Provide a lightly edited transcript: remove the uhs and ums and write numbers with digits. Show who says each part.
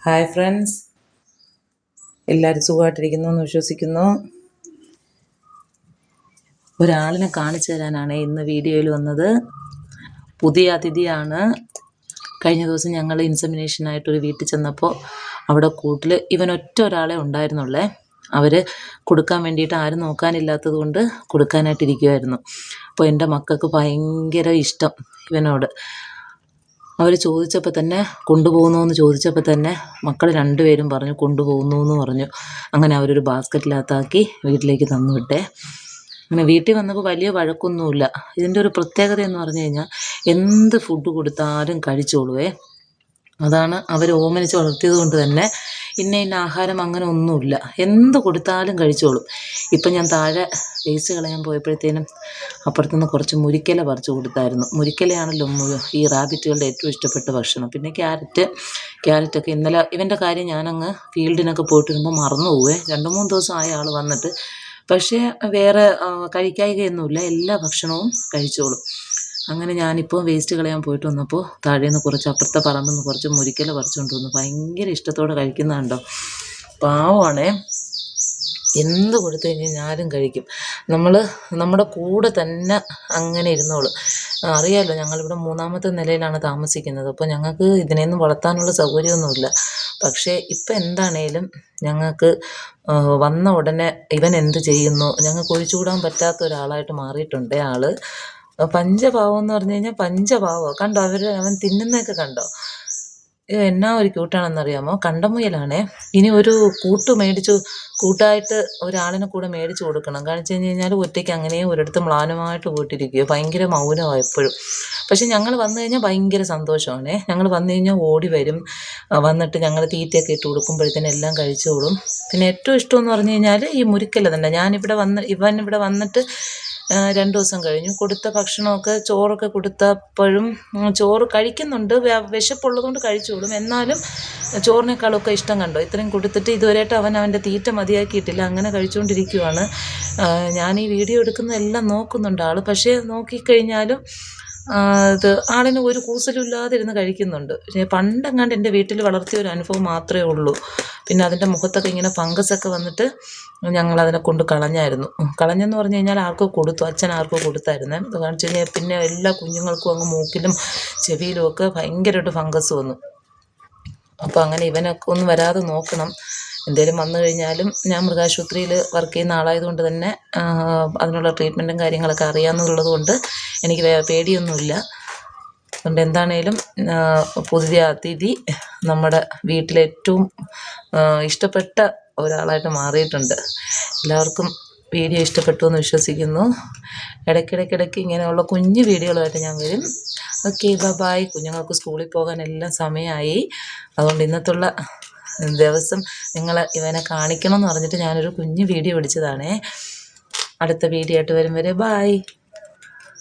Speaker 1: Hi friends, എല്ലാവരും സുഖമായിട്ടിരിക്കുന്നു എന്ന് വിശ്വസിക്കുന്നു. ഒരാളിനെ കാണിച്ചു തരാനാണ് ഇന്ന് വീഡിയോയിൽ വന്നത്. പുതിയ അതിഥിയാണ്. കഴിഞ്ഞ ദിവസം ഞങ്ങൾ ഇൻസെമിനേഷനായിട്ടൊരു വീട്ടിൽ ചെന്നപ്പോൾ അവിടെ കൂട്ടിൽ ഇവനൊറ്റ ഒരാളെ ഉണ്ടായിരുന്നുള്ളേ. അവർ കൊടുക്കാൻ വേണ്ടിയിട്ട് ആരും നോക്കാനില്ലാത്തത് കൊണ്ട് കൊടുക്കാനായിട്ടിരിക്കുമായിരുന്നു. അപ്പോൾ എൻ്റെ മക്കൾക്ക് ഭയങ്കര ഇഷ്ടം ഇവനോട്. അവർ ചോദിച്ചപ്പോൾ തന്നെ കൊണ്ടുപോകുന്നു ചോദിച്ചപ്പോൾ തന്നെ മക്കൾ രണ്ടുപേരും പറഞ്ഞു കൊണ്ടുപോകുന്നു എന്ന് പറഞ്ഞു. അങ്ങനെ അവരൊരു ബാസ്ക്കറ്റിനകത്താക്കി വീട്ടിലേക്ക് തന്നു വിട്ടേ. അങ്ങനെ വീട്ടിൽ വന്നപ്പോൾ വലിയ വഴക്കൊന്നുമില്ല. ഇതിൻ്റെ ഒരു പ്രത്യേകത എന്ന് പറഞ്ഞു കഴിഞ്ഞാൽ എന്ത് ഫുഡ് കൊടുത്താലും കഴിച്ചോളുവേ. അതാണ് അവർ ഓമനിച്ച് വളർത്തിയത് കൊണ്ട് തന്നെ ഇന്ന ആഹാരം അങ്ങനെ ഒന്നുമില്ല, എന്ത് കൊടുത്താലും കഴിച്ചോളും. ഇപ്പം ഞാൻ താഴെ വേസ്റ്റ് കളയാൻ പോയപ്പോഴത്തേനും അപ്പുറത്തുനിന്ന് കുറച്ച് മുരിക്കല പറിച്ചു കൊടുത്തായിരുന്നു. മുരിക്കലയാണല്ലോ ഈ റാബിറ്റുകളുടെ ഏറ്റവും ഇഷ്ടപ്പെട്ട ഭക്ഷണം. പിന്നെ ക്യാരറ്റൊക്കെ ഇന്നലെ ഇവൻ്റെ കാര്യം ഞാനങ്ങ് ഫീൽഡിനൊക്കെ പോയിട്ട് വരുമ്പോൾ മറന്നു പോവേ. 2-3 ദിവസമായ ആൾ വന്നിട്ട്. പക്ഷേ വേറെ കഴിക്കായികയൊന്നുമില്ല, എല്ലാ ഭക്ഷണവും കഴിച്ചോളും. അങ്ങനെ ഞാനിപ്പോൾ വേസ്റ്റ് കളയാൻ പോയിട്ട് വന്നപ്പോൾ താഴേന്ന് കുറച്ച് അപ്പുറത്തെ പറമ്പിൽ നിന്ന് കുറച്ച് മുരിക്കല പറിച്ചുകൊണ്ട് വന്നു. ഭയങ്കര ഇഷ്ടത്തോടെ കഴിക്കുന്നതുണ്ടോ, പാവമാണേ. എന്ത് കൊടുത്തു കഴിഞ്ഞാലും കഴിക്കും. നമ്മുടെ കൂടെ തന്നെ അങ്ങനെ ഇരുന്നോളും. അറിയാമല്ലോ, ഞങ്ങളിവിടെ 3ാമത്തെ നിലയിലാണ് താമസിക്കുന്നത്. അപ്പോൾ ഞങ്ങൾക്ക് ഇതിനെയൊന്നും വളർത്താനുള്ള സൗകര്യമൊന്നുമില്ല. പക്ഷേ ഇപ്പം എന്താണേലും ഞങ്ങൾക്ക് വന്ന ഉടനെ ഇവൻ എന്ത് ചെയ്യുന്നു ഞങ്ങൾക്ക് ഒഴിച്ചുകൂടാൻ പറ്റാത്ത ഒരാളായിട്ട് മാറിയിട്ടുണ്ട് ആൾ. പഞ്ചപാവം എന്ന് പറഞ്ഞു കഴിഞ്ഞാൽ പഞ്ചപാവം. കണ്ടോ അവൻ തിന്നുന്നതൊക്കെ കണ്ടോ? എന്നാ ഒരു ക്യൂട്ടാണെന്നറിയാമോ? കണ്ടമുയലാണേ. ഇനി ഒരു കൂട്ടായിട്ട് ഒരാളിനെ കൂടെ മേടിച്ച് കൊടുക്കണം. കാണിച്ചു കഴിഞ്ഞാൽ ഒറ്റയ്ക്ക് അങ്ങനെ ഒരിടത്ത് മ്ലാനമായിട്ട് പോയിട്ടിരിക്കുകയോ, ഭയങ്കര മൗനമാണ് എപ്പോഴും. പക്ഷെ ഞങ്ങൾ വന്നു കഴിഞ്ഞാൽ ഭയങ്കര സന്തോഷമാണേ. ഞങ്ങൾ വന്നു കഴിഞ്ഞാൽ ഓടി വരും. വന്നിട്ട് ഞങ്ങൾ തീറ്റയൊക്കെ ഇട്ട് കൊടുക്കുമ്പോഴത്തേനും എല്ലാം കഴിച്ചോളും. പിന്നെ ഏറ്റവും ഇഷ്ടമെന്ന് പറഞ്ഞു കഴിഞ്ഞാൽ ഈ മുരിക്കല തന്നെ. ഇവൻ ഇവിടെ വന്നിട്ട് 2 ദിവസം കഴിഞ്ഞു. കൊടുത്ത ഭക്ഷണമൊക്കെ ചോറൊക്കെ കൊടുത്തപ്പോഴും ചോറ് കഴിക്കുന്നുണ്ട്. വിശപ്പുള്ളതുകൊണ്ട് കഴിച്ചോളും. എന്നാലും ചോറിനേക്കാളൊക്കെ ഇഷ്ടം കണ്ടോ. ഇത്രയും കൊടുത്തിട്ട് ഇതുവരെയായിട്ട് അവൻ്റെ തീറ്റ മതിയാക്കിയിട്ടില്ല. അങ്ങനെ കഴിച്ചുകൊണ്ടിരിക്കുവാണ്. ഞാൻ ഈ വീഡിയോ എടുക്കുന്നതെല്ലാം നോക്കുന്നുണ്ട് ആൾ. പക്ഷേ നോക്കിക്കഴിഞ്ഞാലും ഇത് ആളിന് ഒരു കൂസലുമില്ലാതെ ഇരുന്ന് കഴിക്കുന്നുണ്ട്. പക്ഷേ പണ്ടെങ്ങാണ്ട് എൻ്റെ വീട്ടിൽ വളർത്തിയ ഒരു അനുഭവം മാത്രമേ ഉള്ളൂ. പിന്നെ അതിൻ്റെ മുഖത്തൊക്കെ ഇങ്ങനെ ഫംഗസൊക്കെ വന്നിട്ട് ഞങ്ങളതിനെ കൊണ്ട് കളഞ്ഞായിരുന്നു. കളഞ്ഞെന്ന് പറഞ്ഞു കഴിഞ്ഞാൽ ആർക്കോ കൊടുത്തു, അച്ഛൻ ആർക്കോ കൊടുത്തായിരുന്നേ. കാണിച്ചു കഴിഞ്ഞാൽ പിന്നെ എല്ലാ കുഞ്ഞുങ്ങൾക്കും അങ്ങ് മൂക്കിലും ചെവിയിലും ഒക്കെ ഭയങ്കരമായിട്ട് ഫംഗസ് വന്നു. അപ്പോൾ അങ്ങനെ ഇവനൊക്കെ ഒന്ന് വരാതെ നോക്കണം. എന്തെങ്കിലും വന്നു കഴിഞ്ഞാലും ഞാൻ മൃഗാശുപത്രിയിൽ വർക്ക് ചെയ്യുന്ന ആളായതുകൊണ്ട് തന്നെ അതിനുള്ള ട്രീറ്റ്മെൻറ്റും കാര്യങ്ങളൊക്കെ അറിയാമെന്നുള്ളത് കൊണ്ട് എനിക്ക് പേടിയൊന്നുമില്ല. അതുകൊണ്ട് എന്താണേലും പുതിയ അതിഥി നമ്മുടെ വീട്ടിലേറ്റവും ഇഷ്ടപ്പെട്ട ഒരാളായിട്ട് മാറിയിട്ടുണ്ട്. എല്ലാവർക്കും വീഡിയോ ഇഷ്ടപ്പെട്ടു എന്ന് വിശ്വസിക്കുന്നു. ഇടയ്ക്കിടയ്ക്ക് ഇങ്ങനെയുള്ള കുഞ്ഞു വീഡിയോകളുമായിട്ട് ഞാൻ വരും. Okay, bye. കുഞ്ഞുങ്ങൾക്ക് സ്കൂളിൽ പോകാൻ എല്ലാം സമയമായി. അതുകൊണ്ട് ഇന്നത്തുള്ള ദിവസം ഇവനെ കാണിക്കണം എന്ന് പറഞ്ഞിട്ട് ഞാനൊരു കുഞ്ഞു വീഡിയോ പിടിച്ചതാണേ. അടുത്ത വീഡിയോ ആയിട്ട് വരും വരെ ബൈ.